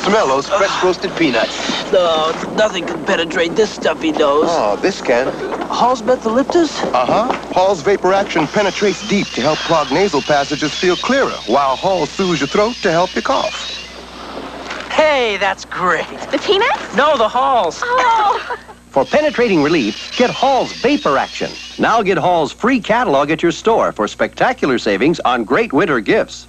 Smell those fresh roasted peanuts. No, nothing can penetrate this stuffy nose. Oh, this can. Hall's Methalyptus? Uh-huh. Hall's Vapor Action penetrates deep to help clogged nasal passages feel clearer, while Hall soothes your throat to help you cough. Hey, that's great. The peanuts? No, the Halls. Oh. For penetrating relief, get Hall's Vapor Action. Now get Hall's free catalog at your store for spectacular savings on great winter gifts.